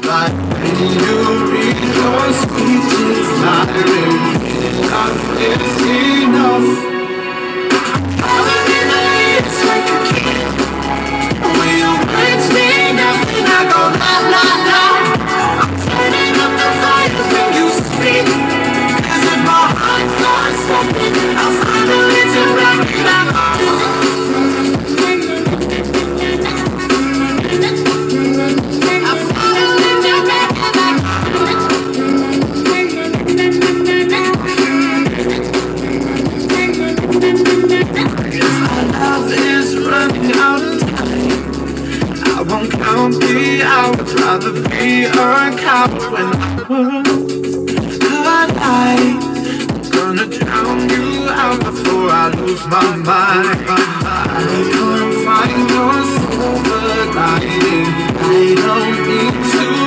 Like when you read your speech, it's not enough is enough. It's like a kid. When you reach me, nothing I go la la la. I'm turning up the fire when you speak. As if my heart starts something, I'll finally turn around and I'm love is running out of time. I won't count the hours, rather be a coward when I gonna drown you out before I lose my mind. I can't find your silver lining. I don't need to